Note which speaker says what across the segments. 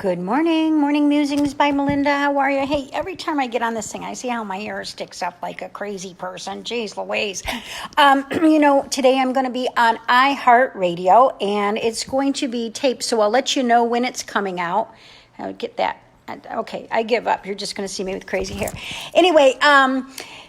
Speaker 1: Good morning. Morning Musings by Melinda. How are you? Hey, every time I get on this thing, I see how my hair sticks up like a crazy person. Jeez Louise. Today I'm going to be on iHeartRadio, and it's going to be taped, so I'll let you know when it's coming out. I'll get that. Okay, I give up. You're just going to see me with crazy hair. Anyway,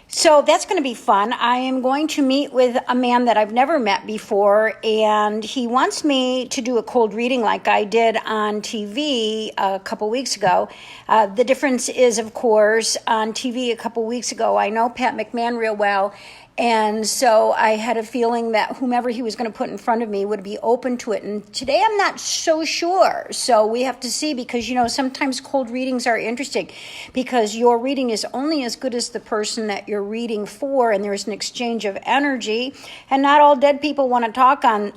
Speaker 1: so that's going to be fun. I am going to meet with a man that I've never met before, and he wants me to do a cold reading like I did on TV a couple weeks ago. The difference is, of course, on TV a couple weeks ago, I know Pat McMahon real well, and so I had a feeling that whomever he was going to put in front of me would be open to it. And today I'm not so sure. So we have to see, because, sometimes cold readings are interesting because your reading is only as good as the person that you're reading for, and there's an exchange of energy. And not all dead people want to talk on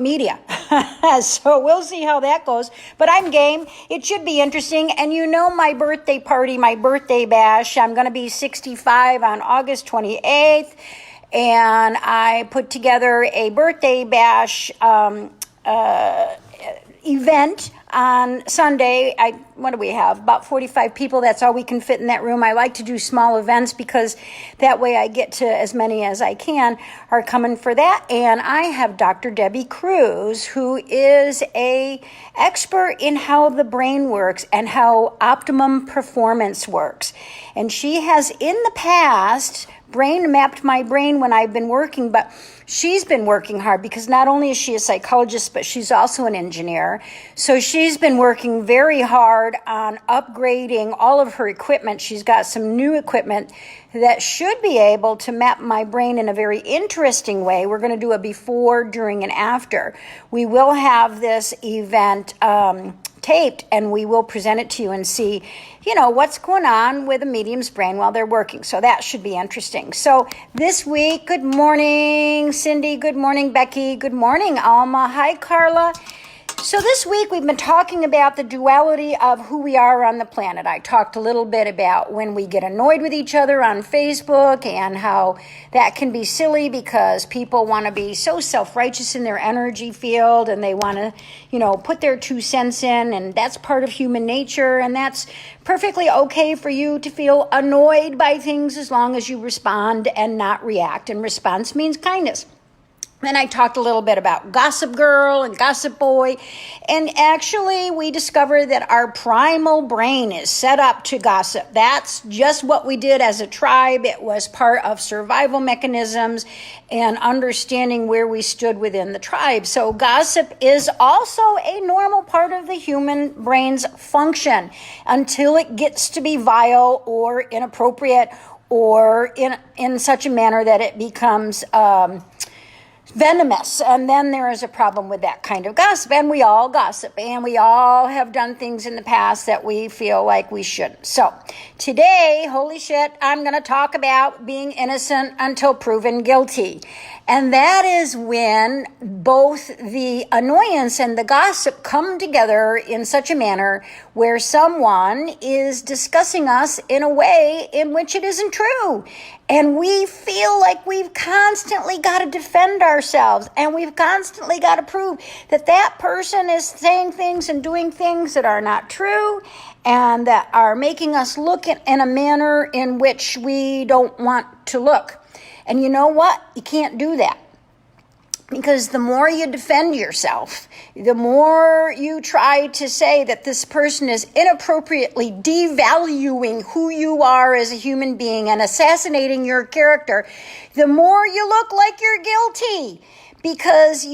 Speaker 1: media. So we'll see how that goes. But I'm game. It should be interesting. And my birthday party, my birthday bash, I'm going to be 65 on August 28th, and I put together a birthday bash event on Sunday. What do we have? About 45 people. That's all we can fit in that room. I like to do small events because that way I get to as many as I can are coming for that. And I have Dr. Debbie Cruz, who is a expert in how the brain works and how optimum performance works. And she has in the past brain mapped my brain when I've been working, but she's been working hard because not only is she a psychologist, but she's also an engineer. So she's been working very hard on upgrading all of her equipment. She's got some new equipment that should be able to map my brain in a very interesting way. We're going to do a before, during, and after. We will have this event taped, and we will present it to you and see, what's going on with a medium's brain while they're working. So that should be interesting. So this week, good morning, Cindy. Good morning, Becky. Good morning, Alma. Hi, Carla. So this week we've been talking about the duality of who we are on the planet. I talked a little bit about when we get annoyed with each other on Facebook and how that can be silly because people want to be so self-righteous in their energy field, and they want to, put their 2 cents in, and that's part of human nature, and that's perfectly okay for you to feel annoyed by things as long as you respond and not react. And response means kindness. Then I talked a little bit about Gossip Girl and Gossip Boy, and actually we discovered that our primal brain is set up to gossip. That's just what we did as a tribe. It was part of survival mechanisms and understanding where we stood within the tribe. So gossip is also a normal part of the human brain's function until it gets to be vile or inappropriate or in such a manner that it becomes venomous, and then there is a problem with that kind of gossip. And we all gossip, and we all have done things in the past that we feel like we shouldn't. So today, holy shit, I'm going to talk about being innocent until proven guilty. And that is when both the annoyance and the gossip come together in such a manner where someone is discussing us in a way in which it isn't true. And we feel like we've constantly got to defend ourselves, and we've constantly got to prove that that person is saying things and doing things that are not true and that are making us look in a manner in which we don't want to look. And you know what? You can't do that. Because the more you defend yourself, the more you try to say that this person is inappropriately devaluing who you are as a human being and assassinating your character, the more you look like you're guilty. Because,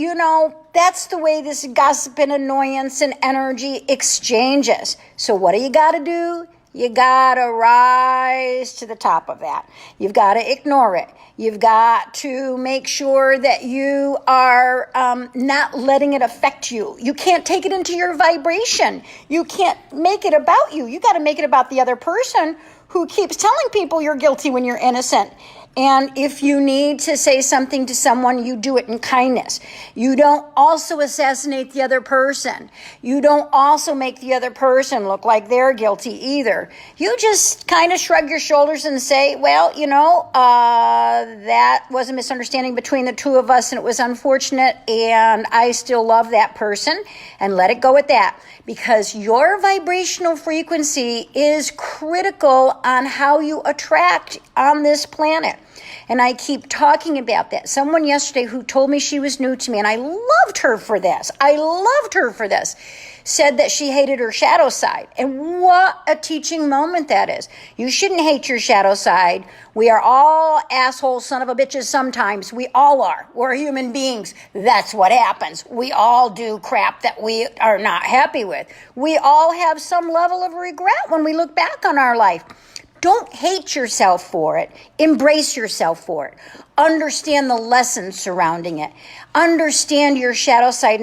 Speaker 1: that's the way this gossip and annoyance and energy exchanges. So what do you got to do? You got to rise to the top of that. You've got to ignore it. You've got to make sure that you are not letting it affect you. You can't take it into your vibration. You can't make it about you. You got to make it about the other person who keeps telling people you're guilty when you're innocent. And if you need to say something to someone, you do it in kindness. You don't also assassinate the other person. You don't also make the other person look like they're guilty either. You just kind of shrug your shoulders and say, well, that was a misunderstanding between the two of us and it was unfortunate and I still love that person, and let it go at that. Because your vibrational frequency is critical on how you attract on this planet. And I keep talking about that. Someone yesterday who told me she was new to me, and I loved her for this. Said that she hated her shadow side. And what a teaching moment that is. You shouldn't hate your shadow side. We are all asshole son of a bitches sometimes. We all are. We're human beings. That's what happens. We all do crap that we are not happy with. We all have some level of regret when we look back on our life. Don't hate yourself for it. Embrace yourself for it. Understand the lessons surrounding it. Understand your shadow side.